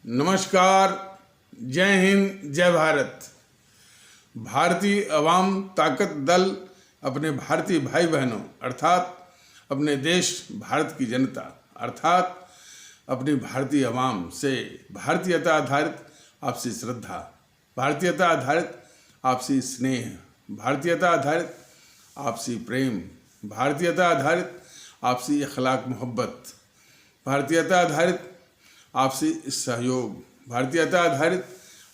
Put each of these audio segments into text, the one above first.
नमस्कार, जय हिंद, जय भारत। भारतीय अवाम ताकत दल अपने भारतीय भाई बहनों अर्थात अपने देश भारत की जनता अर्थात अपनी भारतीय अवाम से भारतीयता आधारित आपसी श्रद्धा, भारतीयता आधारित आपसी स्नेह, भारतीयता आधारित आपसी प्रेम, भारतीयता आधारित आपसी अखलाक मोहब्बत, भारतीयता आधारित आपसी सहयोग, भारतीयता आधारित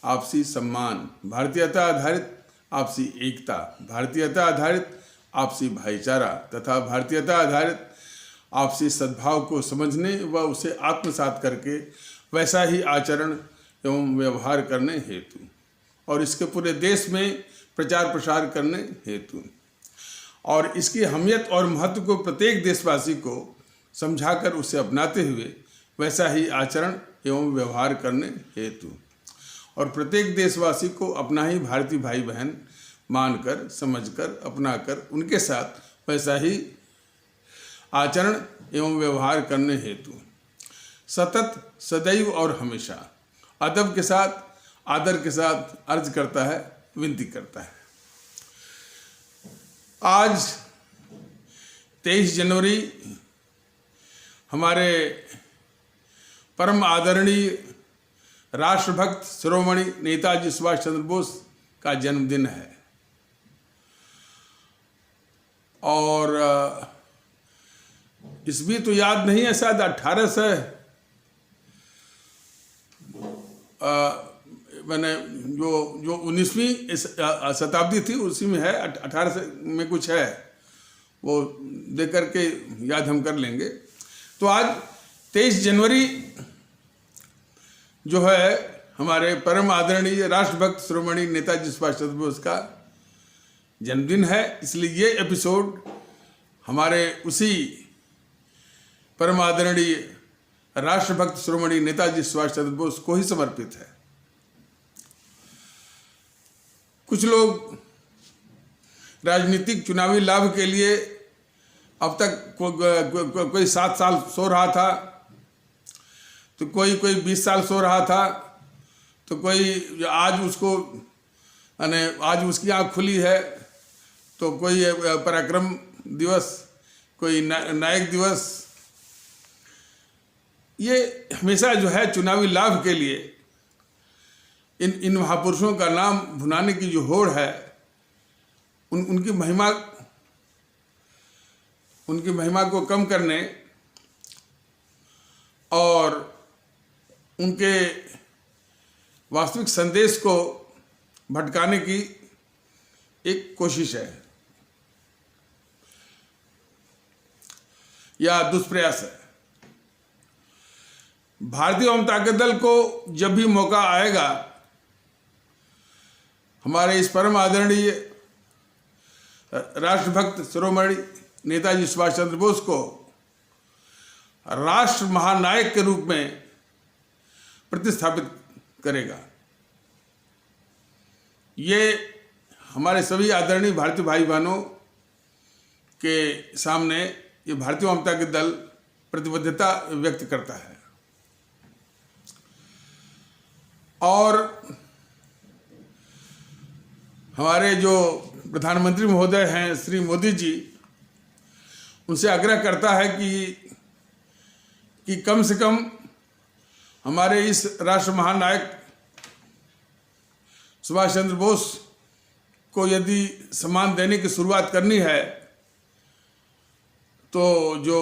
आपसी सम्मान, भारतीयता आधारित आपसी एकता, भारतीयता आधारित आपसी भाईचारा तथा भारतीयता आधारित आपसी सद्भाव को समझने व उसे आत्मसात करके वैसा ही आचरण एवं व्यवहार करने हेतु और इसके पूरे देश में प्रचार प्रसार करने हेतु और इसकी अहमियत और महत्व को प्रत्येक देशवासी को समझाकर उसे अपनाते हुए वैसा ही आचरण एवं व्यवहार करने हेतु और प्रत्येक देशवासी को अपना ही भारतीय भाई बहन मानकर, समझकर, अपनाकर उनके साथ वैसा ही आचरण एवं व्यवहार करने हेतु सतत, सदैव और हमेशा अदब के साथ, आदर के साथ अर्ज करता है, विनती करता है। आज 23 जनवरी हमारे परम आदरणीय राष्ट्रभक्त शिरोमणि नेताजी सुभाष चंद्र बोस का जन्मदिन है और इसमें तो याद नहीं है, शायद 1800 मैंने जो 19वीं शताब्दी थी उसी में है, 1800 में कुछ है, वो देख करके याद हम कर लेंगे। तो आज 23 जनवरी जो है हमारे परम आदरणीय राष्ट्रभक्त शिरोमणि नेताजी सुभाष चंद्र बोस का जन्मदिन है, इसलिए ये एपिसोड हमारे उसी परम आदरणीय राष्ट्रभक्त शिरोमणि नेताजी सुभाष चंद्र बोस को ही समर्पित है। कुछ लोग राजनीतिक चुनावी लाभ के लिए अब तक कोई 7 साल सो रहा था, तो कोई 20 साल सो रहा था, तो कोई आज उसको आज उसकी आँख खुली है, तो कोई पराक्रम दिवस, कोई नायक दिवस। ये हमेशा जो है चुनावी लाभ के लिए इन महापुरुषों का नाम भुनाने की जो होड़ है, उनकी महिमा को कम करने और उनके वास्तविक संदेश को भटकाने की एक कोशिश है या दुष्प्रयास है। भारतीय जनता दल को जब भी मौका आएगा हमारे इस परम आदरणीय राष्ट्रभक्त शिरोमणि नेताजी सुभाष चंद्र बोस को राष्ट्र महानायक के रूप में प्रतिस्थापित करेगा। ये हमारे सभी आदरणीय भारतीय भाई बहनों के सामने ये भारतीय जनता दल प्रतिबद्धता व्यक्त करता है और हमारे जो प्रधानमंत्री महोदय हैं श्री मोदी जी, उनसे आग्रह करता है कि कम से कम हमारे इस राष्ट्र महानायक सुभाष चंद्र बोस को यदि सम्मान देने की शुरुआत करनी है तो जो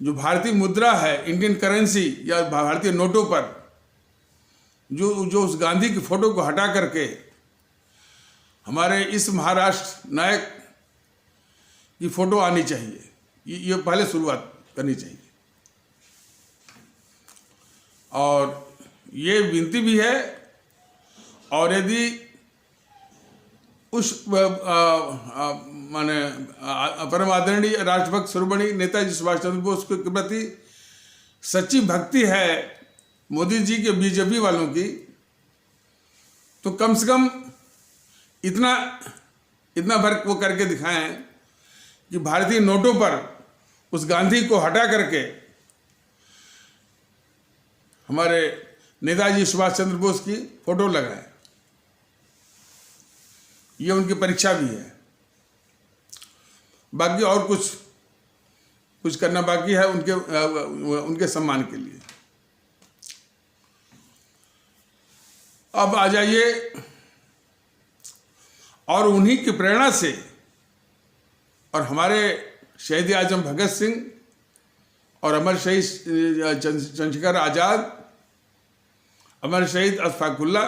भारतीय मुद्रा है, इंडियन करेंसी या भारतीय नोटों पर जो उस गांधी की फोटो को हटा करके हमारे इस महाराष्ट्र नायक की फोटो आनी चाहिए, ये पहले शुरुआत करनी चाहिए। और ये विनती भी है और यदि उस माने परम आदरणीय राष्ट्रभक्त शिरोमणि नेताजी सुभाष चंद्र बोस के प्रति सच्ची भक्ति है मोदी जी के बीजेपी वालों की, तो कम से कम इतना फर्क वो करके दिखाएं कि भारतीय नोटों पर उस गांधी को हटा करके हमारे नेताजी सुभाष चंद्र बोस की फोटो लगाएं। ये उनकी परीक्षा भी है। बाकी और कुछ करना बाकी है उनके सम्मान के लिए। अब आ जाइए, और उन्हीं की प्रेरणा से और हमारे शहीद आजम भगत सिंह और अमर शहीद चंद्रशेखर आज़ाद, अमर शहीद अशफाकुल्ला,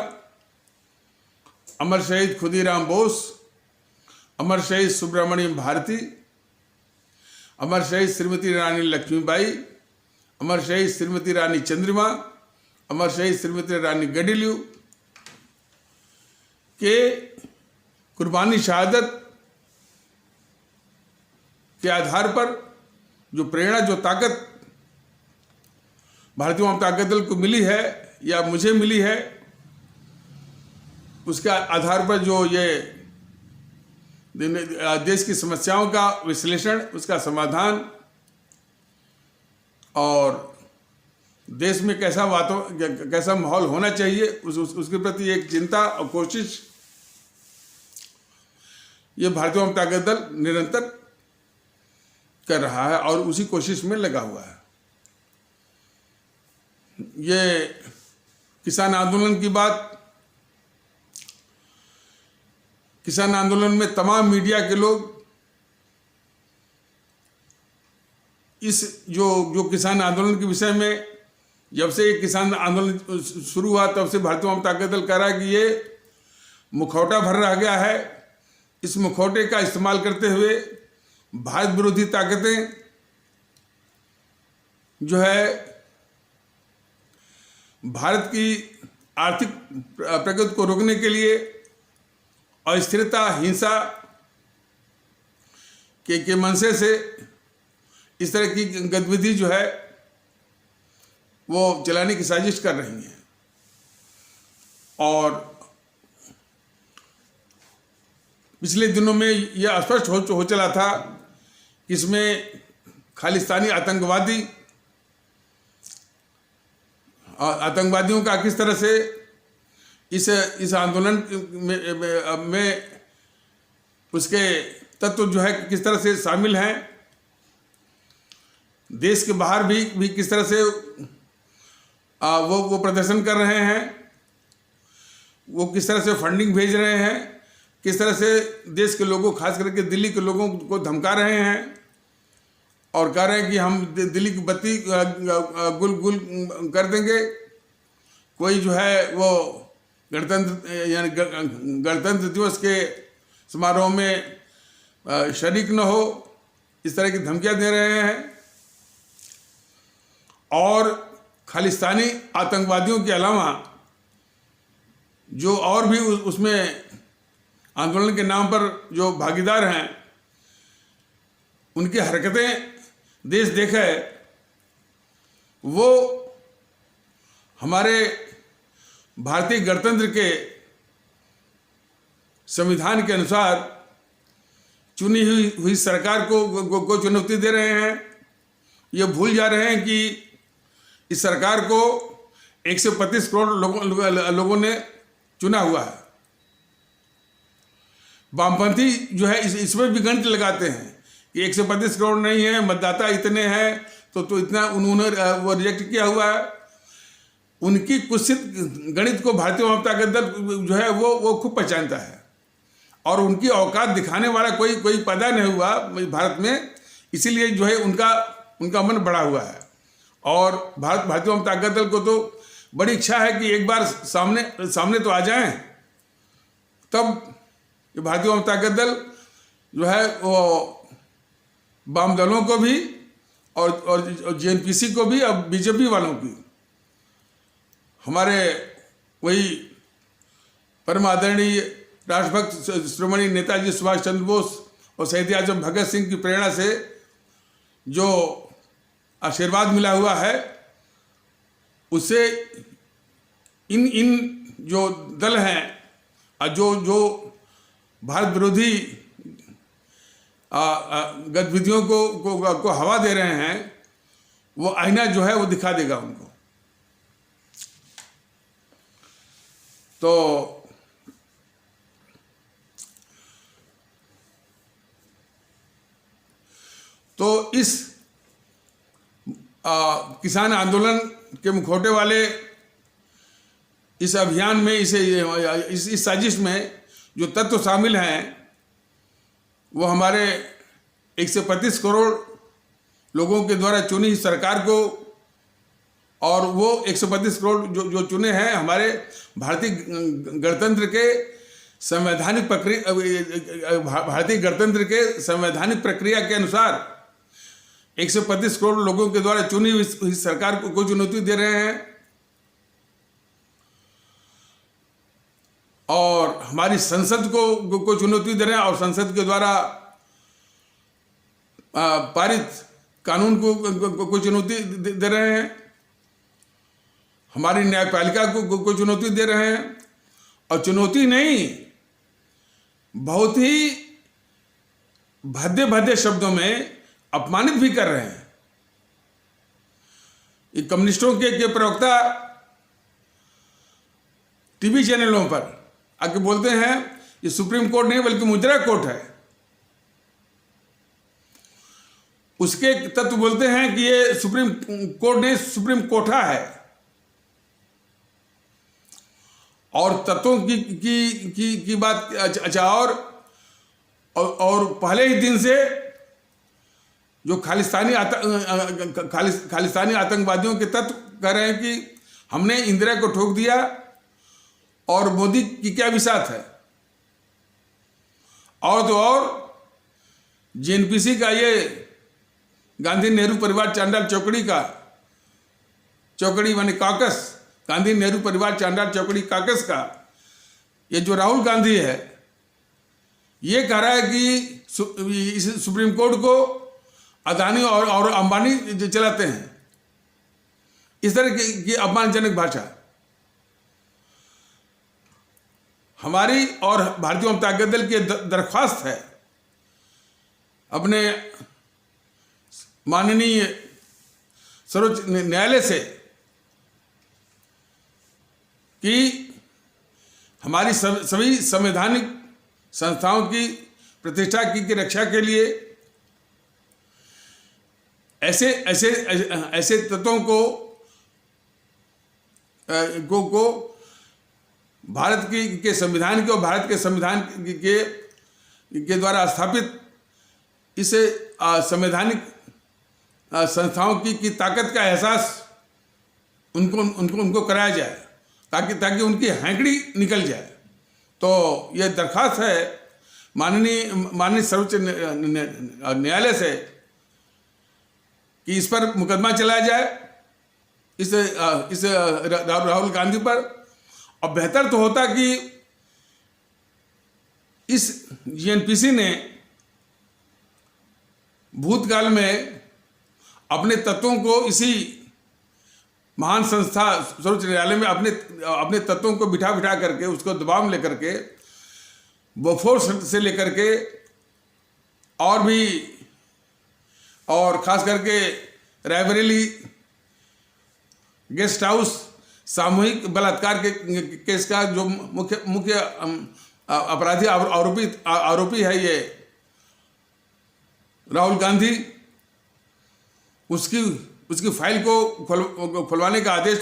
अमर शहीद खुदीराम बोस, अमर शहीद सुब्रमण्यम भारती, अमर शहीद श्रीमती रानी लक्ष्मीबाई, अमर शहीद श्रीमती रानी चंद्रिमा, अमर शहीद श्रीमती रानी गडिलू के कुर्बानी शहादत के आधार पर जो प्रेरणा, जो ताकत भारतीय वाम ताकत दल को मिली है या मुझे मिली है, उसके आधार पर जो ये देश की समस्याओं का विश्लेषण, उसका समाधान और देश में कैसा माहौल होना चाहिए उसके प्रति एक चिंता और कोशिश, ये भारतीय वाम ताकत दल निरंतर कर रहा है और उसी कोशिश में लगा हुआ है। ये किसान आंदोलन की बात, किसान आंदोलन में तमाम मीडिया के लोग इस जो किसान आंदोलन के विषय में, जब से ये किसान आंदोलन शुरू हुआ तब से भारतीय वाम ताकत दल कह रहा है कि ये मुखौटा भर रह गया है। इस मुखौटे का इस्तेमाल करते हुए भारत विरोधी ताकतें जो है भारत की आर्थिक प्रगति को रोकने के लिए अस्थिरता, हिंसा के मंशे से इस तरह की गतिविधि जो है वो चलाने की साजिश कर रही हैं। और पिछले दिनों में यह स्पष्ट हो चला था कि इसमें खालिस्तानी आतंकवादियों का किस तरह से इस आंदोलन में उसके तत्व जो है किस तरह से शामिल हैं। देश के बाहर भी किस तरह से वो प्रदर्शन कर रहे हैं, वो किस तरह से फंडिंग भेज रहे हैं, किस तरह से देश के लोगों, खास करके दिल्ली के लोगों को धमका रहे हैं और कह रहे हैं कि हम दिल्ली की बत्ती गुल कर देंगे। कोई जो है वो गणतंत्र दिवस के समारोह में शरीक न हो, इस तरह की धमकियां दे रहे हैं। और खालिस्तानी आतंकवादियों के अलावा जो और भी उसमें आंदोलन के नाम पर जो भागीदार हैं, उनकी हरकतें देश देखे, वो हमारे भारतीय गणतंत्र के संविधान के अनुसार चुनी हुई सरकार को चुनौती दे रहे हैं। ये भूल जा रहे हैं कि इस सरकार को 135 करोड़ लोगों ने चुना हुआ है। वामपंथी जो है इसमें भी गणित लगाते हैं कि 135 करोड़ नहीं है, मतदाता इतने हैं, तो इतना उन्होंने वो रिजेक्ट किया हुआ है। उनकी कुत्सित गणित को भारतीय वाम ताकत दल जो है वो खूब पहचानता है और उनकी औकात दिखाने वाला कोई पैदा नहीं हुआ भारत में। इसीलिए जो है उनका मन बढ़ा हुआ है और भारतीय वाम ताकत दल को तो बड़ी इच्छा है कि एक बार सामने तो आ जाएं, तब ये भारतीय वाम ताकत दल जो है वो वाम दलों को भी और जेएनपीसी को भी और बीजेपी वालों की, हमारे वही परम आदरणीय राष्ट्रभक्त श्रोमणी नेताजी सुभाष चंद्र बोस और शहीद आजम भगत सिंह की प्रेरणा से जो आशीर्वाद मिला हुआ है, उससे इन जो दल हैं और जो भारत विरोधी गतिविधियों को हवा दे रहे हैं, वो आईना जो है वो दिखा देगा उनको। तो इस किसान आंदोलन के मुखौटे वाले इस अभियान में इस साजिश में जो तत्व शामिल हैं वो हमारे 135 करोड़ लोगों के द्वारा चुनी सरकार को, और वो 135 करोड़ जो चुने हैं हमारे भारतीय गणतंत्र के संवैधानिक प्रक्रिया के अनुसार 135 करोड़ लोगों के द्वारा चुनी हुई सरकार को चुनौती दे रहे हैं। और हमारी संसद को चुनौती दे रहे हैं, और संसद के द्वारा पारित कानून को चुनौती दे रहे हैं। हमारी न्यायपालिका को चुनौती दे रहे हैं, और चुनौती नहीं, बहुत ही भद्दे भद्दे शब्दों में अपमानित भी कर रहे हैं। ये कम्युनिस्टों के प्रवक्ता टीवी चैनलों पर आके बोलते हैं ये सुप्रीम कोर्ट नहीं बल्कि मुजरा कोर्ट है। उसके तत्व बोलते हैं कि ये सुप्रीम कोर्ट नहीं सुप्रीम कोठा है। और तत्वों की बात अच्छा, और पहले ही दिन से जो खालिस्तानी आतंकवादियों के तत्व कह रहे हैं कि हमने इंदिरा को ठोक दिया और मोदी की क्या विसात है। और तो और जेएनपीसी का ये गांधी नेहरू परिवार चांडाल चौकड़ी माने कॉकस, गांधी नेहरू परिवार चांडाल चौकड़ी कॉकस का ये जो राहुल गांधी है ये कह रहा है कि इस सुप्रीम कोर्ट को अदानी और अंबानी चलाते हैं। इस तरह की अपमानजनक भाषा हमारी और भारतीय जनता दल की दरख्वास्त है अपने माननीय सर्वोच्च न्यायालय से कि हमारी सभी संवैधानिक संस्थाओं की प्रतिष्ठा की रक्षा के लिए ऐसे तत्वों को भारत के संविधान के और भारत के संविधान के द्वारा स्थापित इस संवैधानिक संस्थाओं की ताकत का एहसास उनको कराया जाए ताकि उनकी हैंकड़ी निकल जाए। तो यह दरख्वास्त है माननीय सर्वोच्च न्यायालय से कि इस पर मुकदमा चलाया जाए इस राहुल गांधी पर। और बेहतर तो होता कि इस जेएनपीसी ने भूतकाल में अपने तत्वों को इसी महान संस्था सर्वोच्च न्यायालय में अपने तत्वों को बिठा करके उसको दबाव में लेकर के बोफोर्स से लेकर के और खास करके रायबरेली गेस्ट हाउस सामूहिक बलात्कार के केस का जो मुख्य अपराधी आरोपी है ये राहुल गांधी, उसकी फाइल को खुलवाने का आदेश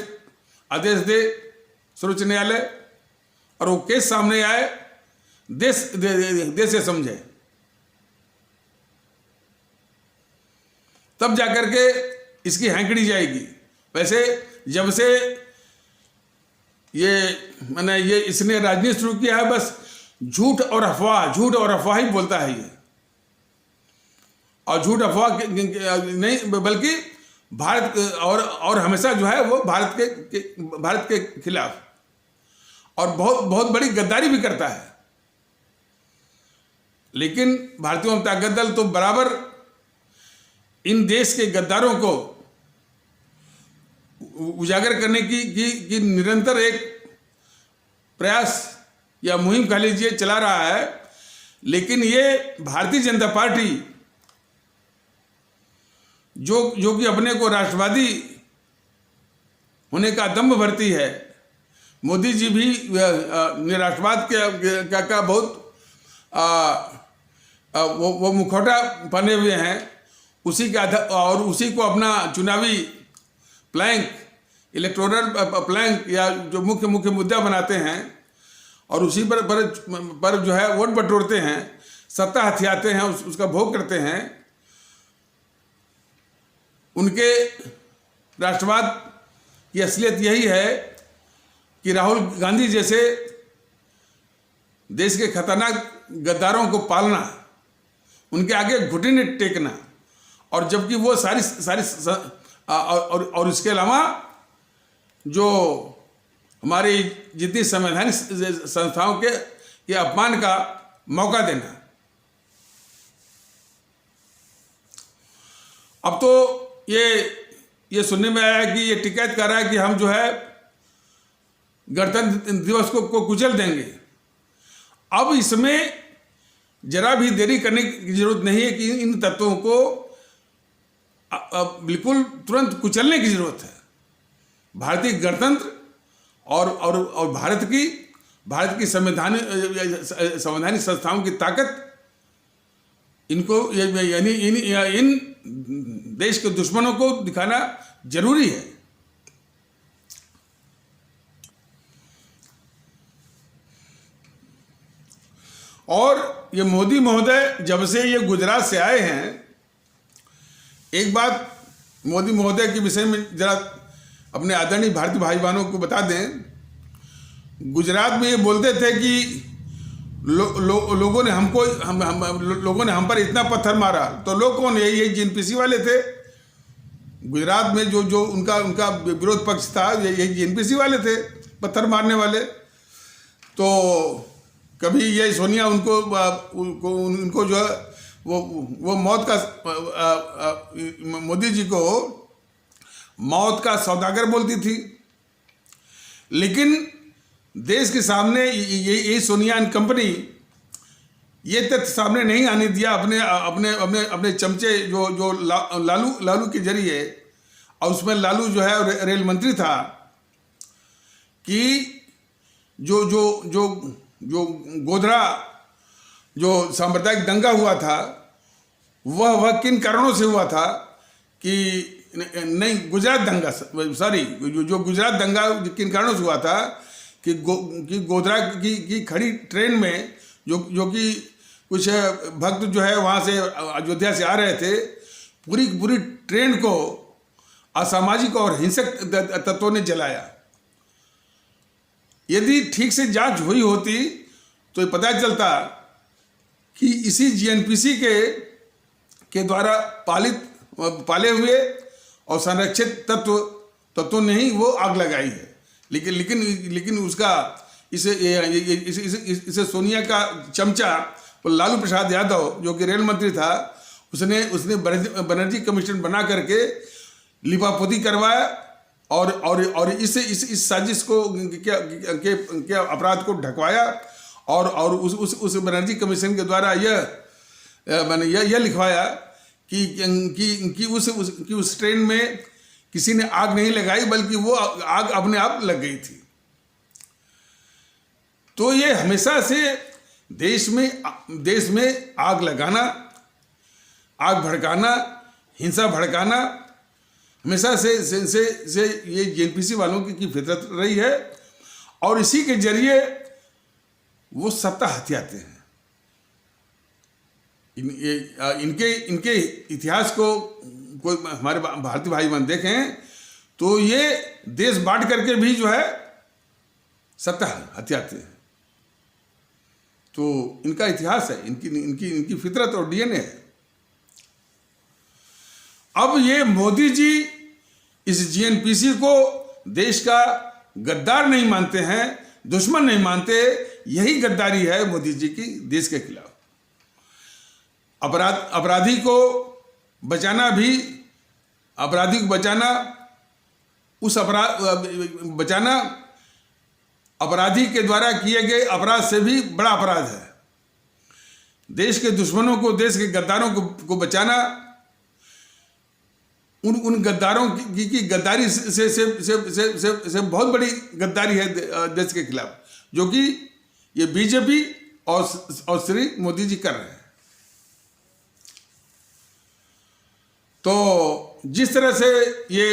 दे सर्वोच्च न्यायालय और वो केस सामने आए, देश से समझे, तब जाकर के इसकी हैंकड़ी जाएगी। वैसे जब से इसने राजनीति शुरू किया है बस झूठ और अफवाह ही बोलता है ये। और झूठ अफवाह नहीं बल्कि भारत और हमेशा जो है वो भारत के खिलाफ और बहुत बड़ी गद्दारी भी करता है। लेकिन भारतीय जनता दल तो बराबर इन देश के गद्दारों को उजागर करने की निरंतर एक प्रयास या मुहिम कह लीजिए चला रहा है। लेकिन ये भारतीय जनता पार्टी जो कि अपने को राष्ट्रवादी होने का दंभ भरती है, मोदी जी भी राष्ट्रवाद का बहुत वो मुखौटा पहने हुए हैं, उसी के आधार और उसी को अपना चुनावी प्लैंक, इलेक्टोरल प्लैंक या जो मुख्य मुद्दा बनाते हैं और उसी पर जो है वोट बटोरते हैं, सत्ता हथियाते हैं, उसका भोग करते हैं। उनके राष्ट्रवाद की असलियत यही है कि राहुल गांधी जैसे देश के खतरनाक गद्दारों को पालना, उनके आगे घुटने टेकना, और जबकि वो सारी और इसके अलावा जो हमारी जितनी संवैधानिक संस्थाओं के अपमान का मौका देना। अब तो ये सुनने में आया कि ये टिकैत कर रहा है कि हम जो है गणतंत्र दिवस को कुचल देंगे। अब इसमें जरा भी देरी करने की जरूरत नहीं है कि इन तत्वों को बिल्कुल तुरंत कुचलने की जरूरत है। भारतीय गणतंत्र और भारत की संवैधानिक संस्थाओं की ताकत, इनको यानी इन देश के दुश्मनों को दिखाना जरूरी है। और ये मोदी महोदय जब से ये गुजरात से आए हैं, एक बात मोदी महोदय के विषय में जरा अपने आदरणीय भारतीय भाई बहनों को बता दें। गुजरात में ये बोलते थे कि लोगों ने हम पर इतना पत्थर मारा, तो लोग कौन? ये जेएनपीसी वाले थे। गुजरात में जो उनका विरोध पक्ष था, ये जेएनपीसी वाले थे, पत्थर मारने वाले। तो कभी ये सोनिया उनको जो है वो मौत का मोदी जी को मौत का सौदागर बोलती थी। लेकिन देश के सामने ये सोनिया एंड कंपनी ये तथ्य सामने नहीं आने दिया अपने चमचे जो लालू के जरिए, और उसमें लालू जो है रेल मंत्री था, कि जो गोधरा जो सांप्रदायिक दंगा हुआ था वह किन कारणों से हुआ था कि नहीं, गुजरात दंगा, सॉरी, जो गुजरात दंगा किन कारणों से हुआ था कि गोधरा की खड़ी ट्रेन में जो कि कुछ भक्त जो है वहाँ से अयोध्या से आ रहे थे, पूरी ट्रेन को असामाजिक और हिंसक तत्वों ने जलाया। यदि ठीक से जांच हुई होती तो पता चलता कि इसी जीएनपीसी के द्वारा पाले हुए और संरक्षित तत्वों ने ही वो आग लगाई है। लेकिन उसका इसे सोनिया का चमचा लालू प्रसाद यादव, जो कि रेल मंत्री था, उसने बनर्जी कमीशन बना करके लिपापोती करवाया और इस साजिश को के अपराध को ढकवाया और उस बनर्जी कमीशन के द्वारा यह लिखवाया कि उस ट्रेन में किसी ने आग नहीं लगाई, बल्कि वो आग अपने आप लग गई थी। तो ये हमेशा से देश में आग लगाना, आग भड़काना, हिंसा भड़काना हमेशा से ये जेएनपीसी वालों की फितरत रही है, और इसी के जरिए वो सत्ता हथियाते हैं। इनके इतिहास को कोई हमारे भारतीय भाई बहन देखें तो ये देश बांट करके भी जो है सत्ता हथियाते हैं। तो इनका इतिहास है, इनकी फितरत और डीएनए है। अब ये मोदी जी इस जीएनपीसी को देश का गद्दार नहीं मानते हैं, दुश्मन नहीं मानते। यही गद्दारी है मोदी जी की देश के खिलाफ। अपराधी को बचाना, अपराधी के द्वारा किए गए अपराध से भी बड़ा अपराध है। देश के दुश्मनों को, देश के गद्दारों को बचाना, उन गद्दारों की गद्दारी से बहुत बड़ी गद्दारी है देश के खिलाफ, जो कि ये बीजेपी और श्री मोदी जी कर रहे हैं। तो जिस तरह से ये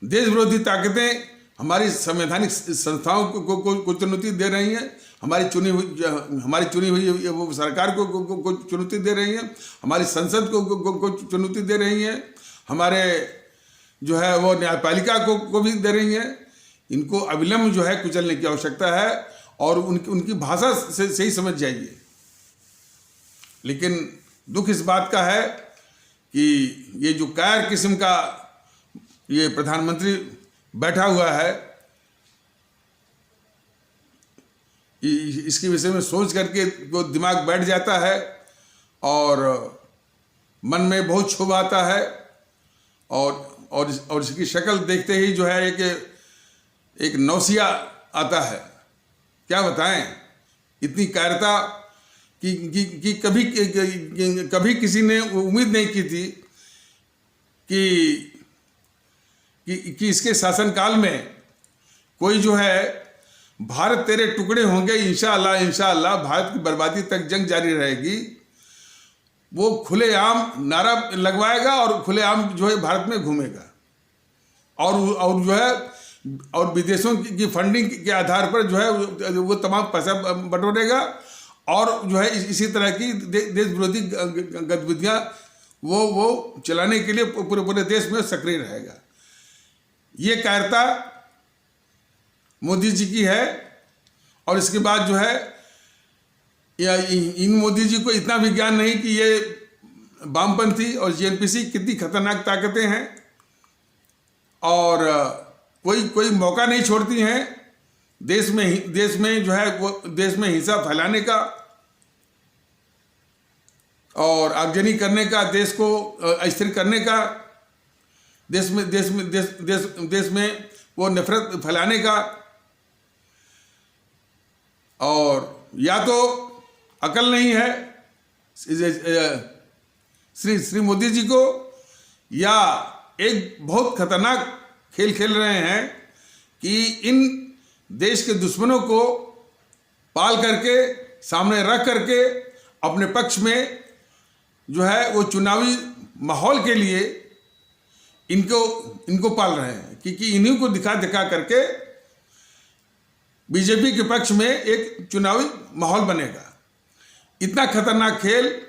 देश विरोधी ताकतें हमारी संवैधानिक संस्थाओं को चुनौती दे रही हैं, हमारी चुनी हुई वो सरकार को चुनौती दे रही हैं, हमारी संसद को चुनौती दे रही हैं, हमारे जो है वो न्यायपालिका को भी दे रही हैं, इनको अविलंब जो है कुचलने की आवश्यकता है और उनकी भाषा से ही समझ जाइए। लेकिन दुख इस बात का है कि ये जो कायर किस्म का ये प्रधानमंत्री बैठा हुआ है, इसके विषय में सोच करके वो दिमाग बैठ जाता है और मन में बहुत क्षोभ आता है और इसकी शक्ल देखते ही जो है एक नौसिया आता है। क्या बताएं, इतनी कायरता कि कभी किसी ने उम्मीद नहीं की थी कि इसके शासनकाल में कोई जो है भारत तेरे टुकड़े होंगे इंशाअल्लाह भारत की बर्बादी तक जंग जारी रहेगी, वो खुलेआम नारा लगवाएगा और खुलेआम जो है भारत में घूमेगा और जो है और विदेशों की फंडिंग के आधार पर जो है वो तमाम पैसा बटोरेगा और जो है इसी तरह की देश विरोधी गतिविधियां वो चलाने के लिए पूरे देश में सक्रिय रहेगा। ये कायरता मोदी जी की है। और इसके बाद जो है इन मोदी जी को इतना भी ज्ञान नहीं कि ये वामपंथी और जेएनपीसी कितनी खतरनाक ताकतें हैं और कोई मौका नहीं छोड़ती हैं देश में जो है वो देश में हिंसा फैलाने का और आगजनी करने का, देश को अस्थिर करने का, देश में वो नफरत फैलाने का। और या तो अकल नहीं है श्री मोदी जी को, या एक बहुत खतरनाक खेल खेल रहे हैं कि इन देश के दुश्मनों को पाल करके सामने रख करके अपने पक्ष में जो है वो चुनावी माहौल के लिए इनको पाल रहे हैं कि इन्हीं को दिखा करके बीजेपी के पक्ष में एक चुनावी माहौल बनेगा। इतना खतरनाक खेल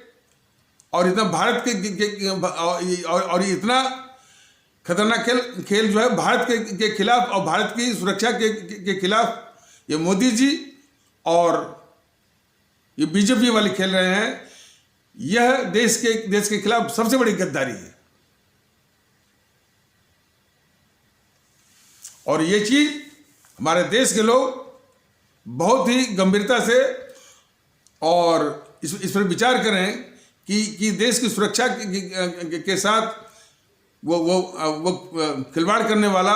और इतना भारत और इतना खतरनाक खेल जो है भारत के खिलाफ और भारत की सुरक्षा के खिलाफ ये मोदी जी और ये बीजेपी वाले खेल रहे हैं। यह देश के खिलाफ सबसे बड़ी गद्दारी है और ये चीज हमारे देश के लोग बहुत ही गंभीरता से और इस पर विचार करें कि देश की सुरक्षा के साथ वो खिलवाड़ करने वाला,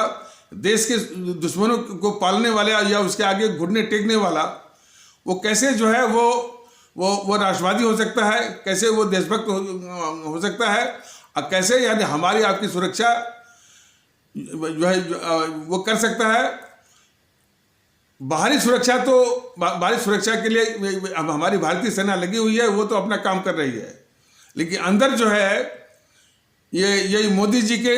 देश के दुश्मनों को पालने वाला या उसके आगे घुटने टेकने वाला वो कैसे जो है वो राष्ट्रवादी हो सकता है, कैसे वो देशभक्त हो सकता है, और कैसे यानी हमारी आपकी सुरक्षा जो है वो कर सकता है। बाहरी सुरक्षा के लिए हमारी भारतीय सेना लगी हुई है, वो तो अपना काम कर रही है, लेकिन अंदर जो है ये मोदी जी के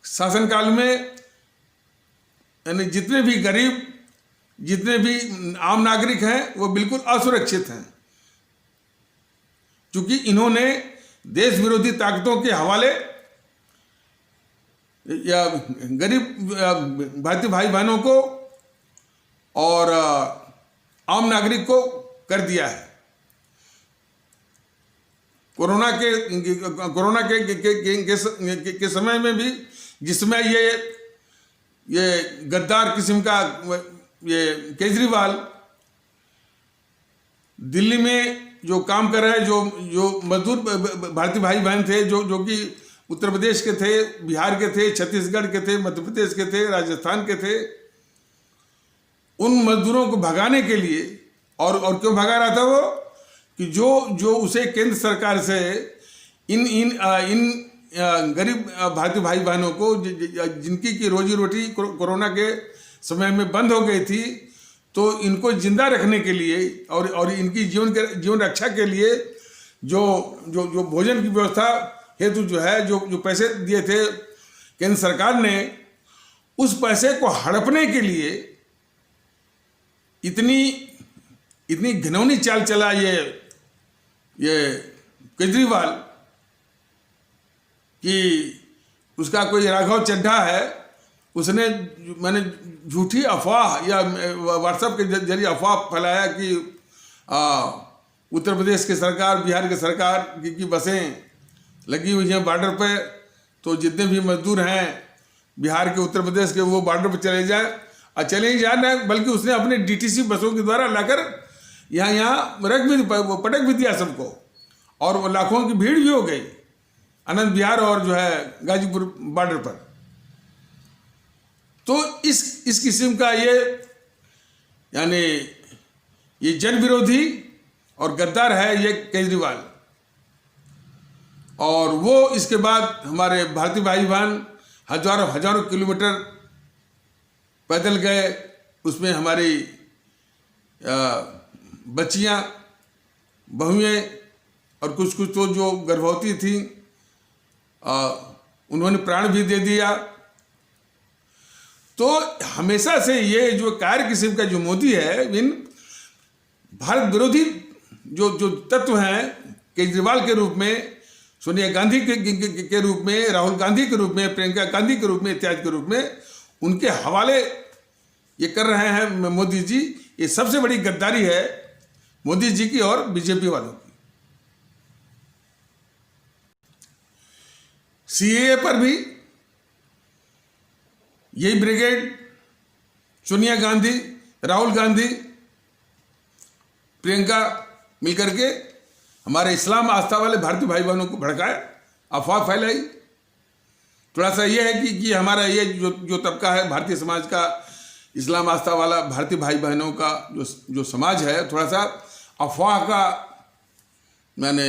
शासनकाल में यानी जितने भी गरीब, जितने भी आम नागरिक हैं वो बिल्कुल असुरक्षित हैं, क्योंकि इन्होंने देश विरोधी ताकतों के हवाले या गरीब भारतीय भाई बहनों को और आम नागरिक को कर दिया है। कोरोना के समय में भी जिसमें ये गद्दार किस्म का ये केजरीवाल दिल्ली में जो काम कर रहे हैं, जो मजदूर भारतीय भाई बहन थे जो कि उत्तर प्रदेश के थे, बिहार के थे, छत्तीसगढ़ के थे, मध्य प्रदेश के थे, राजस्थान के थे, उन मजदूरों को भगाने के लिए और क्यों भगा रहा था वो कि जो उसे केंद्र सरकार से इन गरीब भारतीय भाई बहनों को जिनकी की रोजी रोटी कोरोना के समय में बंद हो गई थी, तो इनको जिंदा रखने के लिए और इनकी जीवन रक्षा के लिए जो जो जो भोजन की व्यवस्था हेतु जो है जो पैसे दिए थे केंद्र सरकार ने, उस पैसे को हड़पने के लिए इतनी घिनौनी चाल चला ये केजरीवाल कि उसका कोई राघव चड्ढा है, उसने मैंने झूठी अफवाह या व्हाट्सएप के जरिए अफवाह फैलाया कि उत्तर प्रदेश की सरकार, बिहार की सरकार की बसें लगी हुई हैं बॉर्डर पे, तो जितने भी मजदूर हैं बिहार के, उत्तर प्रदेश के, वो बॉर्डर पर चले जाएं। और चले ही जाना, बल्कि उसने अपने डीटीसी बसों के द्वारा लाकर यहाँ पटक भी दिया सबको, और वो लाखों की भीड़ भी हो गई आनंद विहार और जो है गाजीपुर बॉर्डर पर। तो इस किस्म का यानी ये जन विरोधी और गद्दार है ये केजरीवाल। और वो इसके बाद हमारे भारतीय भाई बहन हजारों किलोमीटर पैदल गए, उसमें हमारी बच्चियां, बहुएं और कुछ तो जो गर्भवती थी उन्होंने प्राण भी दे दिया। तो हमेशा से ये जो कार्य किस्म का जो मोदी है, इन भारत विरोधी जो तत्व हैं, केजरीवाल के रूप में, सोनिया गांधी के रूप में, राहुल गांधी के रूप में, प्रियंका गांधी के रूप में, इत्यादि के रूप में उनके हवाले ये कर रहे हैं मोदी जी। ये सबसे बड़ी गद्दारी है मोदी जी की और बीजेपी वालों की। सीएए पर भी यही ब्रिगेड सोनिया गांधी, राहुल गांधी, प्रियंका मिलकर के हमारे इस्लाम आस्था वाले भारतीय भाई बहनों को भड़काया, अफवाह फैलाई। थोड़ा सा ये है कि हमारा ये जो तबका है भारतीय समाज का, इस्लाम आस्था वाला भारतीय भाई बहनों का जो समाज है, थोड़ा सा अफवाह का मैंने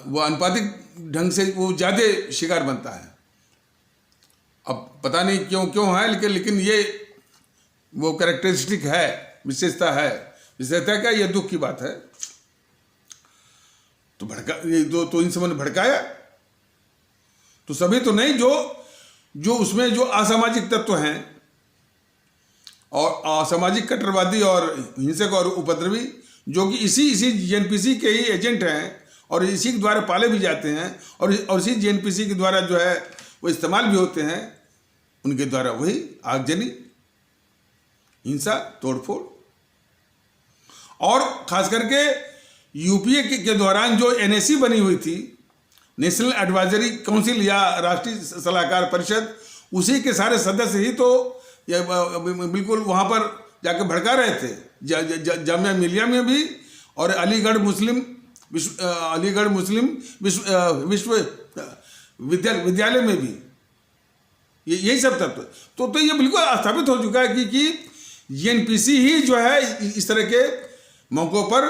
वो अनुपातिक ढंग से वो ज़्यादा शिकार बनता है। अब पता नहीं क्यों है, लेकिन ये वो कैरेक्टरिस्टिक है, विशेषता है। विशेषता क्या, ये दुख की बात है। तो ये तो इन सबों ने भड़काया, तो सभी तो नहीं, जो उसमें जो असामाजिक तत्व हैं और असामाजिक कट्टरवादी और हिंसक और उपद्रवी, जो कि इसी जेएनपीसी के ही एजेंट हैं और इसी के द्वारा पाले भी जाते हैं और इसी जेएनपीसी के द्वारा जो है वो इस्तेमाल भी होते हैं, उनके द्वारा वही आगजनी, हिंसा, तोड़फोड़। और खास करके यूपीए के दौरान जो एनएसी बनी हुई थी, नेशनल एडवाइजरी काउंसिल या राष्ट्रीय सलाहकार परिषद, उसी के सारे सदस्य ही तो बिल्कुल वहाँ पर जाकर भड़का रहे थे। जामिया मिलिया में भी और अलीगढ़ मुस्लिम विश्वविद्यालय में भी यही सब तत्व। तो ये बिल्कुल स्थापित हो चुका है कि जेएनपीसी ही जो है इस तरह के मौकों पर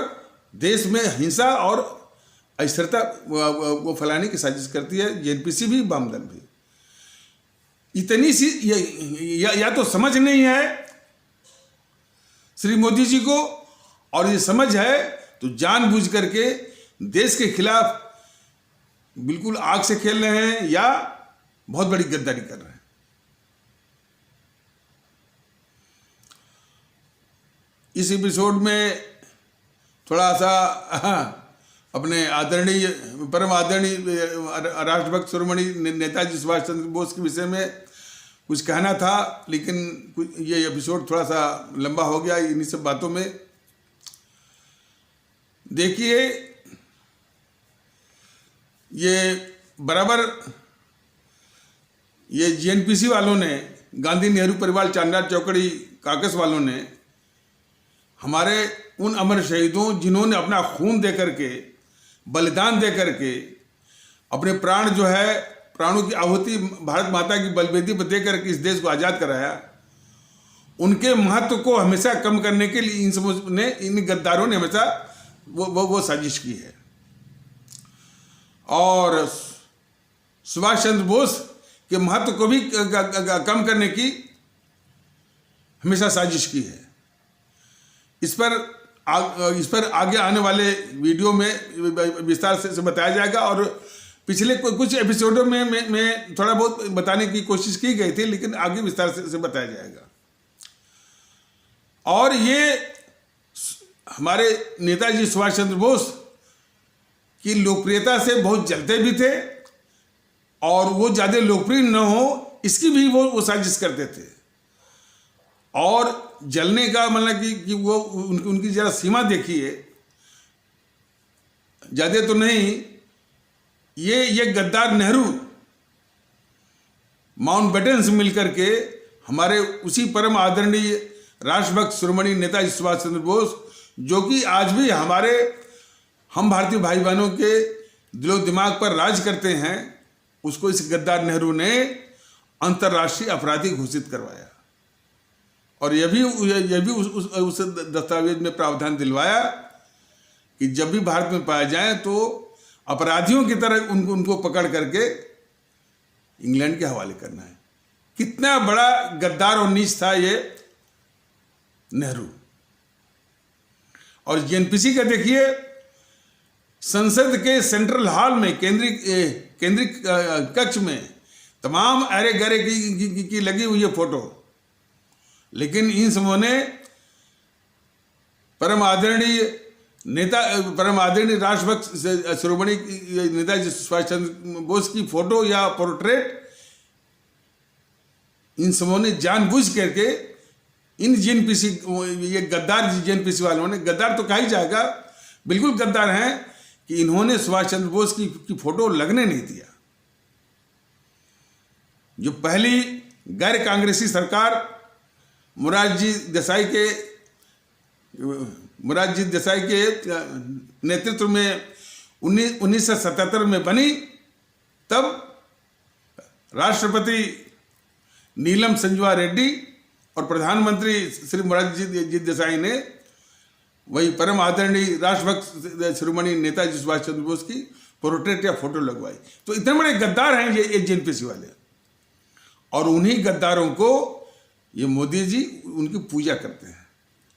देश में हिंसा और अस्थिरता वो फैलाने की साजिश करती है। जेएनपीसी भी, वामदल भी। इतनी सी या तो समझ नहीं है श्री मोदी जी को, और ये समझ है तो जानबूझ करके देश के खिलाफ बिल्कुल आग से खेल रहे हैं या बहुत बड़ी गद्दारी कर रहे हैं। इस एपिसोड में थोड़ा सा अपने आदरणीय, परम आदरणीय राष्ट्रभक्त शिरोमणि नेताजी सुभाष चंद्र बोस के विषय में कुछ कहना था, लेकिन ये एपिसोड थोड़ा सा लंबा हो गया इन्हीं सब बातों में। देखिए, ये बराबर ये जेएनपीसी वालों ने, गांधी नेहरू परिवार चांडाल चौकड़ी काकस वालों ने हमारे उन अमर शहीदों, जिन्होंने अपना खून दे करके, बलिदान दे करके, अपने प्राण जो है, प्राणों की आहुति भारत माता की बलवेदी पर दे करके इस देश को आज़ाद कराया, उनके महत्व को हमेशा कम करने के लिए इन गद्दारों ने हमेशा वो साजिश की है। और सुभाष चंद्र बोस के महत्व को भी कम करने की हमेशा साजिश की है। इस पर आगे आने वाले वीडियो में विस्तार से बताया जाएगा। और पिछले कुछ एपिसोडों में मैं थोड़ा बहुत बताने की कोशिश की गई थी, लेकिन आगे विस्तार से बताया जाएगा। और ये हमारे नेताजी सुभाष चंद्र बोस की लोकप्रियता से बहुत जलते भी थे, और वो ज़्यादा लोकप्रिय न हो इसकी भी वो साजिश करते थे। और जलने का मतलब कि वो उनकी जरा सीमा देखिए, ज़्यादा तो नहीं। ये गद्दार नेहरू माउंटबेटन से मिलकर के हमारे उसी परम आदरणीय राष्ट्रभक्त शिरोमणि नेताजी सुभाष चंद्र बोस, जो कि आज भी हम भारतीय भाई बहनों के दिलो दिमाग पर राज करते हैं, उसको इस गद्दार नेहरू ने अंतर्राष्ट्रीय अपराधी घोषित करवाया। और यह भी उस दस्तावेज में प्रावधान दिलवाया कि जब भी भारत में पाए जाएं तो अपराधियों की तरह उनको पकड़ करके इंग्लैंड के हवाले करना है। कितना बड़ा गद्दार और नीच था ये नेहरू। और जेएनपीसी का देखिए, संसद के सेंट्रल हॉल में केंद्रीय कक्ष में तमाम अरे गरे की लगी हुई है फोटो, लेकिन इन समूह ने परम आदरणीय राष्ट्रभक्त शिरोमणि नेताजी सुभाष चंद्र बोस की फोटो या पोर्ट्रेट इन समूह ने जानबूझ करके इन जेएनपीसी, ये गद्दार जेएनपीसी वालों ने, गद्दार तो कहा ही जाएगा, बिल्कुल गद्दार हैं कि इन्होंने सुभाष चंद्र बोस की फोटो लगने नहीं दिया। जो पहली गैर कांग्रेसी सरकार मोरारजी देसाई के नेतृत्व में 1977 में बनी, तब राष्ट्रपति नीलम संजवा रेड्डी और प्रधानमंत्री श्री मोरारजी देसाई ने वही परम आदरणीय राष्ट्रभक्त शिरोमणि नेताजी सुभाष चंद्र बोस की पोर्ट्रेट या फोटो लगवाई। तो इतने बड़े गद्दार हैं ये जेएनपीसी वाले, और उन्हीं गद्दारों को ये मोदी जी उनकी पूजा करते हैं,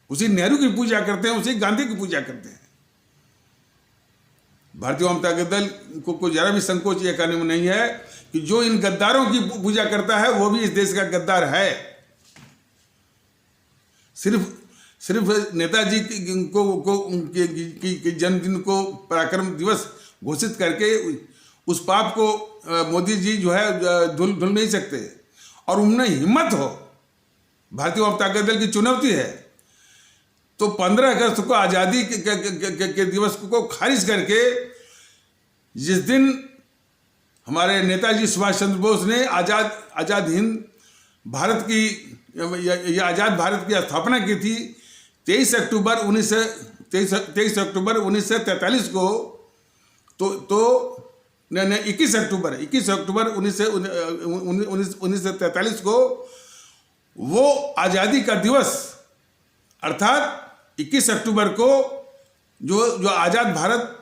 उसी नेहरू की पूजा करते हैं, उसी गांधी की पूजा करते हैं। भारतीय जनता दल को जरा भी संकोच ये कहने में नहीं है कि जो इन गद्दारों की पूजा करता है वो भी इस देश का गद्दार है। सिर्फ नेताजी के जन्मदिन को पराक्रम दिवस घोषित करके उस पाप को मोदी जी जो है धुल नहीं सकते। और उनमें हिम्मत हो, भारतीय जनता दल की चुनौती है, तो 15 अगस्त को आज़ादी के दिवस को खारिज करके, जिस दिन हमारे नेताजी सुभाष चंद्र बोस ने आज़ाद हिंद भारत की या आज़ाद भारत की स्थापना की थी 23 अक्टूबर 1943 को, तो 21 अक्टूबर 1943 को वो आज़ादी का दिवस, अर्थात 21 अक्टूबर को जो आज़ाद भारत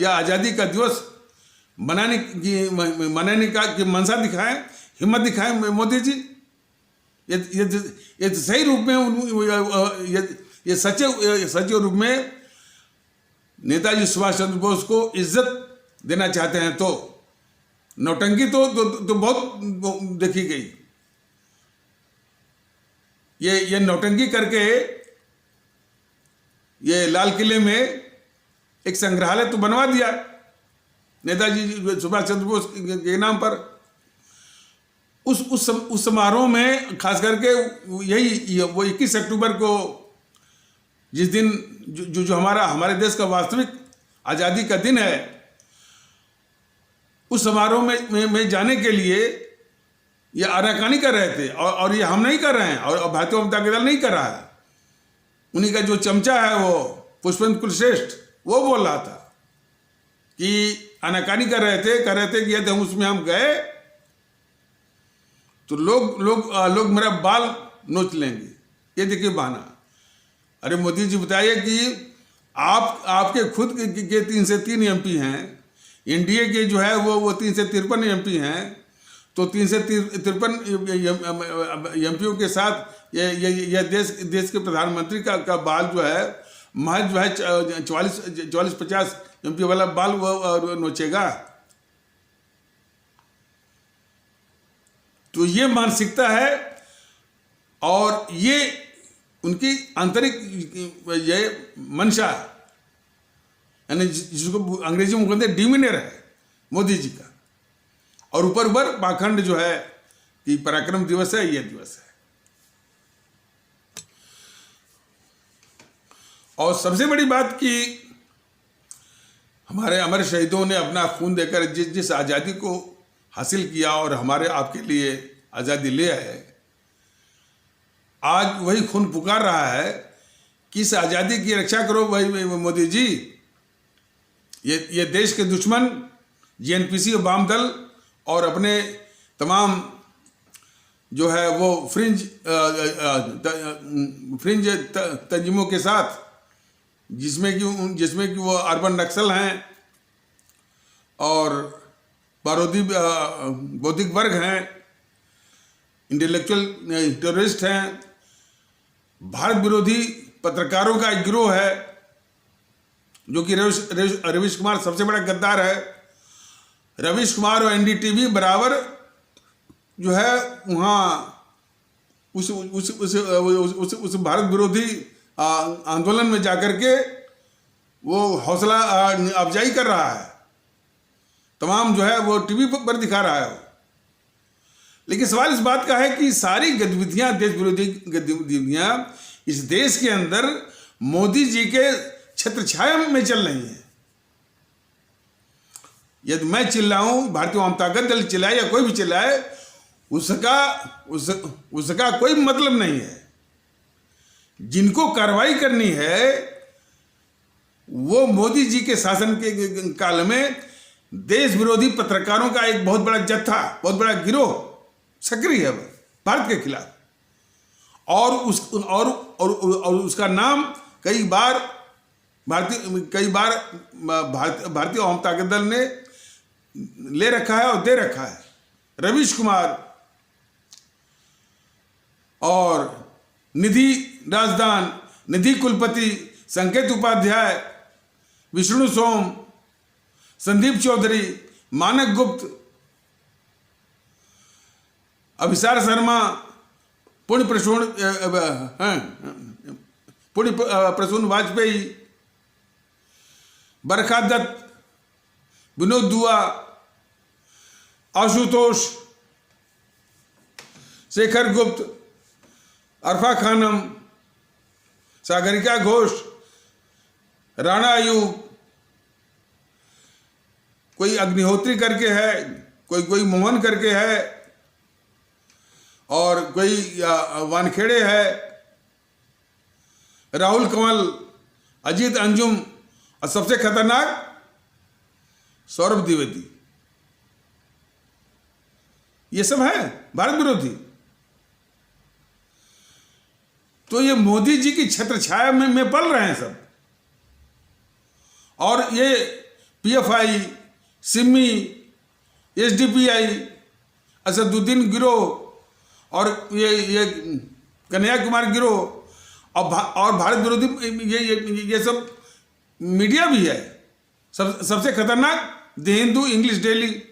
या आज़ादी का दिवस मनाने की मंशा दिखाएं, हिम्मत दिखाएं मोदी जी। ये सही रूप में ये सच्चे रूप में नेताजी सुभाष चंद्र बोस को इज्जत देना चाहते हैं, तो नौटंकी तो बहुत देखी गई। ये नौटंकी करके ये लाल किले में एक संग्रहालय तो बनवा दिया नेताजी सुभाष चंद्र बोस के नाम पर। उस समारोह में खास करके वो 21 अक्टूबर को, जिस दिन जो हमारे देश का वास्तविक आज़ादी का दिन है, उस समारोह में जाने के लिए ये आनाकानी कर रहे थे। और ये हम नहीं कर रहे हैं, और भारतीय जनता दल नहीं कर रहा है। उन्हीं का जो चमचा है वो पुष्पेंद्र कुलश्रेष्ठ, वो बोल रहा था कि आनाकानी कर रहे थे कि यदि हम उसमें गए तो लोग मेरा बाल नोच लेंगे। ये देखिए बहाना। अरे मोदी जी बताइए कि आपके खुद के 3 से 3 MP हैं, एनडीए के जो है वो 353 एमपी हैं, तो 353 एमपीओं के साथ ये देश के प्रधानमंत्री का बाल जो है महज जो है 44-50 एमपी वाला बाल वो नोचेगा। तो ये मानसिकता है और ये उनकी आंतरिक ये मंशा, यानी जिसको अंग्रेजी में कहते हैं डिमिनर है मोदी जी का। और ऊपर पाखंड जो है कि पराक्रम दिवस है, ये दिवस है। और सबसे बड़ी बात कि हमारे अमर शहीदों ने अपना खून देकर जिस आज़ादी को हासिल किया और हमारे आपके लिए आज़ादी ले आए, आज वही खून पुकार रहा है कि इस आज़ादी की रक्षा करो भाई मोदी जी। ये देश के दुश्मन जीएनपीसी और वाम दल और अपने तमाम जो है वो फ्रिंज तंजीमों के साथ, जिसमें कि वो अर्बन नक्सल हैं और बारूदी बौद्धिक वर्ग हैं, इंटेलेक्चुअल टेररिस्ट हैं, भारत विरोधी पत्रकारों का एक गिरोह है, जो कि रवीश कुमार सबसे बड़ा गद्दार है। रवीश कुमार और एनडीटीवी बराबर जो है वहाँ उस भारत विरोधी आंदोलन में जाकर के वो हौसला अफजाई कर रहा है, तमाम जो है वो टीवी पर दिखा रहा है। लेकिन सवाल इस बात का है कि सारी गतिविधियां, देश विरोधी गतिविधियां इस देश के अंदर मोदी जी के छत्रछाया में चल रही हैं। यदि मैं चिल्लाऊं, भारतीय जनता दल चिल्लाए या कोई भी चिल्लाए, उसका कोई मतलब नहीं है। जिनको कार्रवाई करनी है वो मोदी जी के शासन के काल में देश विरोधी पत्रकारों का एक बहुत बड़ा जत्था, बहुत बड़ा गिरोह सक्रिय है भारत के खिलाफ, और उसका नाम कई बार भारतीय जनता दल ने ले रखा है और दे रखा है। रवीश कुमार और निधि राजदान, निधि कुलपति, संकेत उपाध्याय, विष्णु सोम, संदीप चौधरी, मानक गुप्त, अभिसार शर्मा, पुण्य प्रसून वाजपेयी, बरखा दत्त, विनोद दुआ, आशुतोष, शेखर गुप्त, अरफा खानम, सागरिका घोष, राणा अयूब, कोई अग्निहोत्री करके है, कोई मोहन करके है, और कोई वानखेड़े है, राहुल कंवल, अजीत अंजुम, और सबसे खतरनाक सौरभ द्विवेदी। ये सब है भारत विरोधी। तो ये मोदी जी की छत्रछाया में पल रहे हैं सब। और ये पीएफआई, सिमी, एसडीपीआई, असदुद्दीन गिरोह और ये कन्हैया कुमार गिरोह और भारत विरोधी ये सब मीडिया भी है। सबसे खतरनाक द हिंदू, इंग्लिश डेली,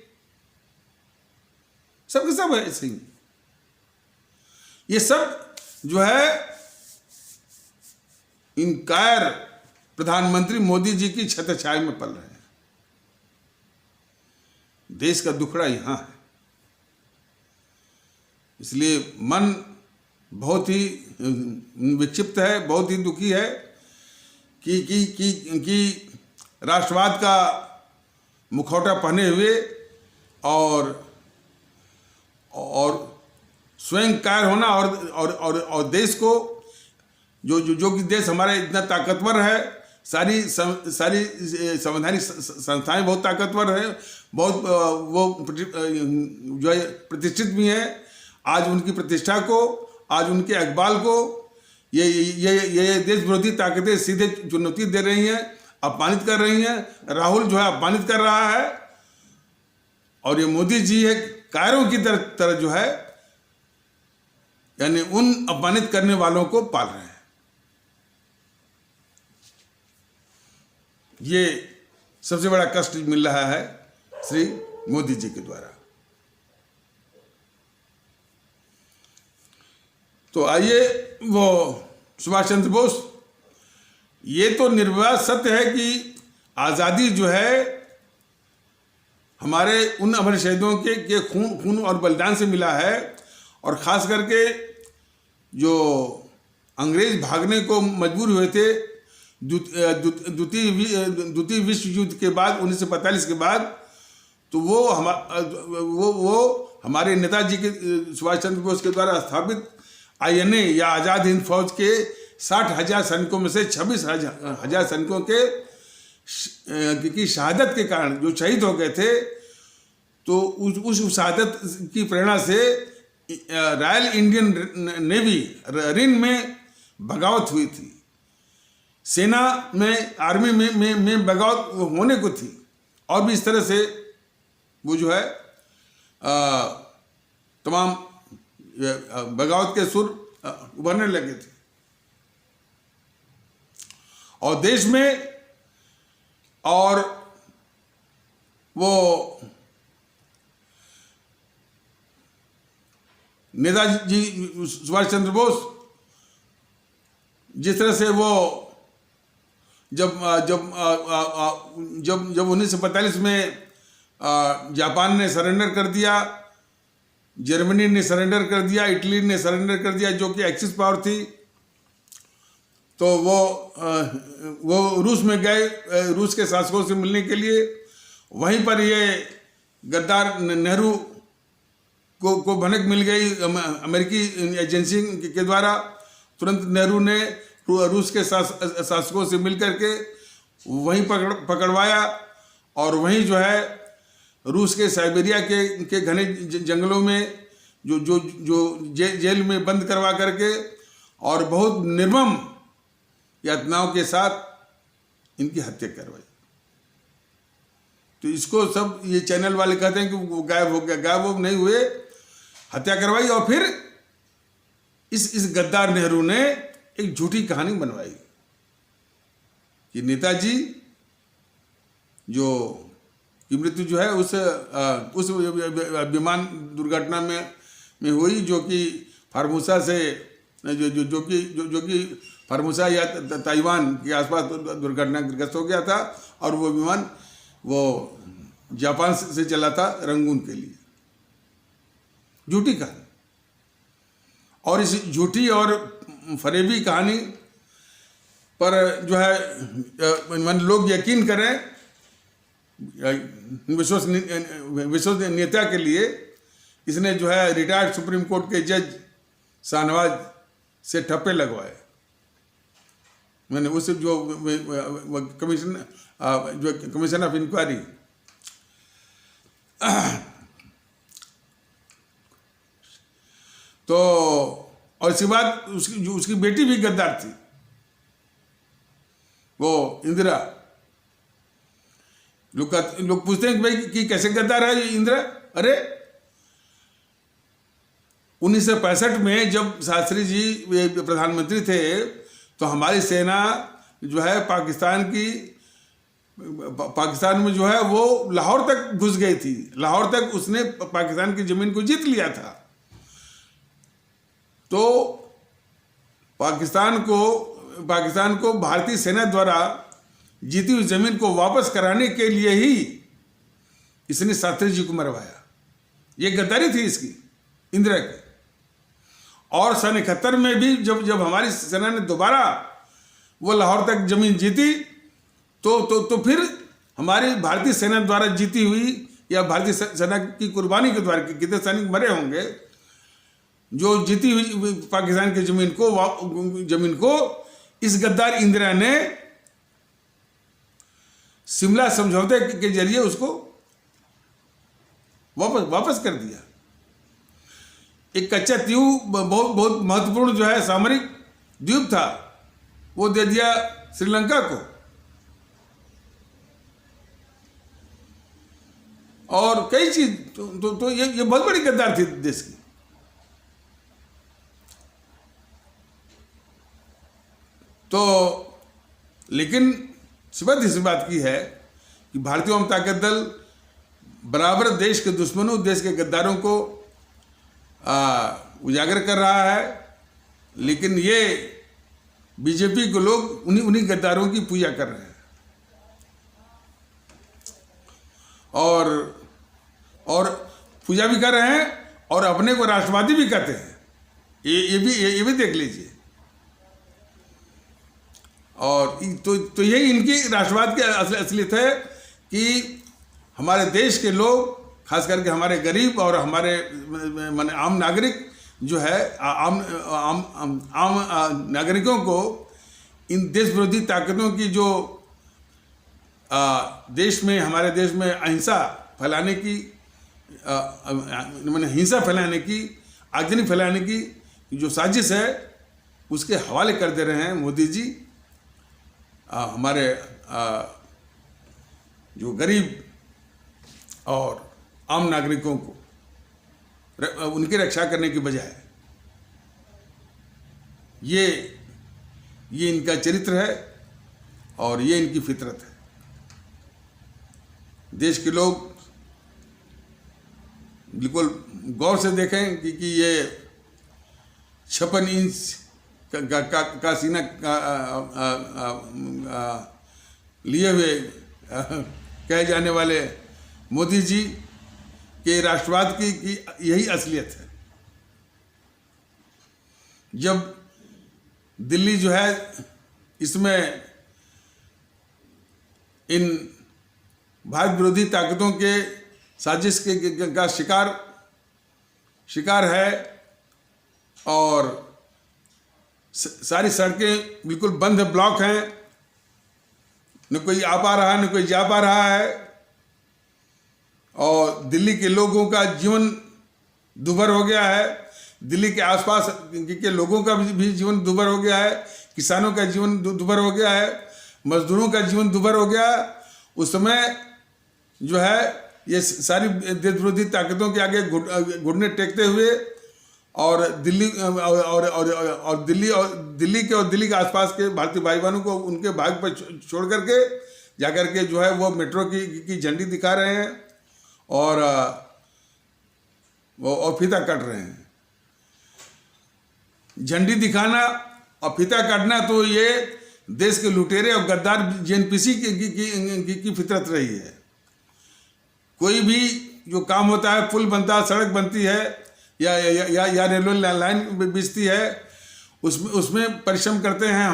सबके सब है ऐसे ही। ये सब जो है इन कायर प्रधानमंत्री मोदी जी की छत्रछाया में पल रहे हैं। देश का दुखड़ा यहां है। इसलिए मन बहुत ही विक्षिप्त है, बहुत ही दुखी है कि राष्ट्रवाद का मुखौटा पहने हुए और स्वयं कायर होना और देश को जो कि देश हमारा इतना ताकतवर है, सारी संवैधानिक संस्थाएं बहुत ताकतवर है, बहुत वो जो है प्रतिष्ठित भी हैं। आज उनकी प्रतिष्ठा को, आज उनके इकबाल को ये देश विरोधी ताकतें सीधे चुनौती दे रही हैं। अपमानित कर रही हैं, राहुल जो है अपमानित कर रहा है, और ये मोदी जी है कायरों की तरह जो है यानी उन अपमानित करने वालों को पाल रहे हैं। ये सबसे बड़ा कष्ट मिल रहा है श्री मोदी जी के द्वारा। तो आइए, वो सुभाष चंद्र बोस, ये तो निर्विवाद सत्य है कि आज़ादी जो है हमारे उन अमर शहीदों के खून और बलिदान से मिला है, और ख़ास करके जो अंग्रेज भागने को मजबूर हुए थे द्वितीय विश्व युद्ध के बाद 1945 के बाद, तो वो हमारे नेताजी के सुभाष चंद्र बोस के द्वारा स्थापित INA या आज़ाद हिंद फौज के 60,000 सैनिकों में से 26,000 सैनिकों की शहादत के कारण जो शहीद हो गए थे, तो उस शहादत की प्रेरणा से रॉयल इंडियन नेवी रिन में बगावत हुई थी। सेना में, आर्मी में बगावत होने को थी, और भी इस तरह से वो जो है तमाम बगावत के सुर उभरने लगे थे। और देश में और वो नेताजी सुभाष चंद्र बोस जिस तरह से वो जब 1945 में जापान ने सरेंडर कर दिया, जर्मनी ने सरेंडर कर दिया, इटली ने सरेंडर कर दिया, जो कि एक्सिस पावर थी, तो वो रूस में गए रूस के शासकों से मिलने के लिए। वहीं पर ये गद्दार नेहरू को भनक मिल गई अमेरिकी एजेंसी के द्वारा। तुरंत नेहरू ने रूस के शासकों से मिल करके वहीं पकड़वाया, और वहीं जो है रूस के साइबेरिया के घने जंगलों में जो जेल में बंद करवा करके और बहुत निर्मम यातनाओं के साथ इनकी हत्या करवाई। तो इसको सब ये चैनल वाले कहते हैं कि वो गायब हो गया। गायब वो नहीं हुए, हत्या करवाई, और फिर इस गद्दार नेहरू ने एक झूठी कहानी बनवाई कि नेताजी की मृत्यु जो है उस विमान दुर्घटना में हुई, जो कि फार्मूसा से जो कि फार्मूसा या ताइवान के आसपास दुर्घटनाग्रस्त हो गया था, और वो विमान वो जापान से चला था रंगून के लिए। झूठी कहानी, और इस झूठी और फरेबी कहानी पर जो है लोग यकीन करें, विश्वसनीयता के लिए इसने जो है रिटायर्ड सुप्रीम कोर्ट के जज शाहनवाज से ठप्पे लगवाए। मैंने उस जो कमीशन ऑफ इंक्वायरी तो, और इसके बाद उसकी बेटी भी गद्दार थी, वो इंदिरा। लोग पूछते हैं कि भाई कि कैसे गद्दार है ये इंदिरा। अरे 1965 में जब शास्त्री जी प्रधानमंत्री थे, तो हमारी सेना जो है पाकिस्तान में जो है वो लाहौर तक घुस गई थी। लाहौर तक उसने पाकिस्तान की जमीन को जीत लिया था। तो पाकिस्तान को भारतीय सेना द्वारा जीती हुई जमीन को वापस कराने के लिए ही इसने शास्त्री जी को मरवाया। ये गद्दारी थी इसकी, इंदिरा की। और सन 71 में भी जब हमारी सेना ने दोबारा वो लाहौर तक जमीन जीती, तो फिर हमारी भारतीय सेना द्वारा जीती हुई या भारतीय सेना की कुर्बानी के द्वारा कितने सैनिक मरे होंगे, जो जीती हुई पाकिस्तान की जमीन को इस गद्दार इंदिरा ने शिमला समझौते के जरिए उसको वापस कर दिया। एक कच्चा द्वीप, बहुत महत्वपूर्ण जो है सामरिक द्वीप था, वो दे दिया श्रीलंका को। और कई चीज तो ये बहुत बड़ी गद्दार थी देश की। तो लेकिन सिबत इस बात की है कि भारतीय अवाम ताकत दल बराबर देश के दुश्मनों, देश के गद्दारों को उजागर कर रहा है, लेकिन ये बीजेपी के लोग उन्हीं गद्दारों की पूजा कर रहे हैं और पूजा भी कर रहे हैं और अपने को राष्ट्रवादी भी कहते हैं। ये भी देख लीजिए। और तो यही इनकी राष्ट्रवाद की असलियत है कि हमारे देश के लोग, खास करके हमारे गरीब और हमारे माने आम नागरिक जो है, आम नागरिकों को इन देश विरोधी ताकतों की जो देश में, हमारे देश में अहिंसा फैलाने की, माने हिंसा फैलाने की, आगजनी फैलाने की जो साजिश है, उसके हवाले कर दे रहे हैं मोदी जी हमारे जो गरीब और आम नागरिकों को, उनकी रक्षा करने की बजाय। ये इनका चरित्र है और ये इनकी फितरत है। देश के लोग बिल्कुल गौर से देखें कि ये 56 इंच का सीना लिए हुए कहे जाने वाले मोदी जी के राष्ट्रवाद की यही असलियत है। जब दिल्ली जो है इसमें इन भारत विरोधी ताकतों के साजिश का शिकार है और सारी सड़कें बिल्कुल बंद, ब्लॉक हैं, न कोई आ पा रहा है, न कोई जा पा रहा है, और दिल्ली के लोगों का जीवन दुभर हो गया है। दिल्ली के आसपास के लोगों का भी जीवन दुभर हो गया है, किसानों का जीवन दुभर हो गया है, मजदूरों का जीवन दुभर हो गया। उस समय जो है ये सारी देश विरोधी ताकतों के आगे घुटने टेकते हुए और दिल्ली के आसपास के भारतीय भाई बहनों को उनके भाग पर छोड़ करके जाकर के जो है वो मेट्रो की झंडी दिखा रहे हैं और फीता काट रहे हैं। झंडी दिखाना और फीता काटना तो ये देश के लुटेरे और गद्दार जेएनपीसी की फितरत रही है। कोई भी जो काम होता है, पुल बनता है, सड़क बनती है या रेलवे लाइन बिछती है, उसमें परिश्रम करते हैं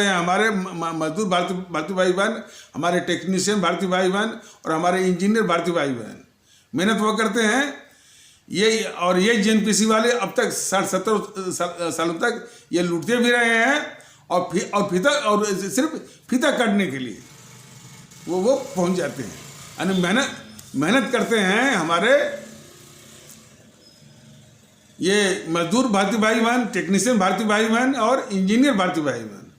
हमारे मजदूर भारतीय भाई बहन, हमारे टेक्नीशियन भारतीय भाई बहन और हमारे इंजीनियर भारतीय भाई बहन मेहनत वो करते हैं। ये जेएनपीसी वाले अब तक 60-70 सालों तक ये लूटते भी रहे हैं और सिर्फ फीता काटने के लिए वो पहुंच जाते हैं। यानी मेहनत करते हैं हमारे ये मजदूर भारतीय भाई बहन, टेक्नीशियन भारतीय भाई बहन और इंजीनियर भारतीय भाई बहन।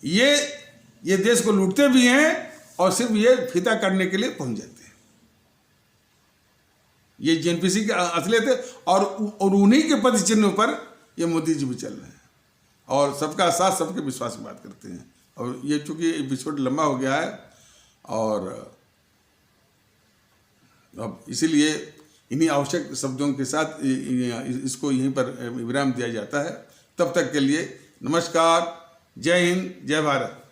ये देश को लूटते भी हैं और सिर्फ ये फीता काटने के लिए पहुंच जाते हैं। ये जेएनपीसी की असलियत है और उन्हीं के पद चिन्हों पर ये मोदी जी भी चल रहे हैं और सबका साथ, सबके विश्वास की बात करते हैं। और ये चूंकि एपिसोड लंबा हो गया है और अब इसीलिए इन्हीं आवश्यक शब्दों के साथ इसको यहीं पर विराम दिया जाता है। तब तक के लिए नमस्कार, जय हिंद, जय भारत।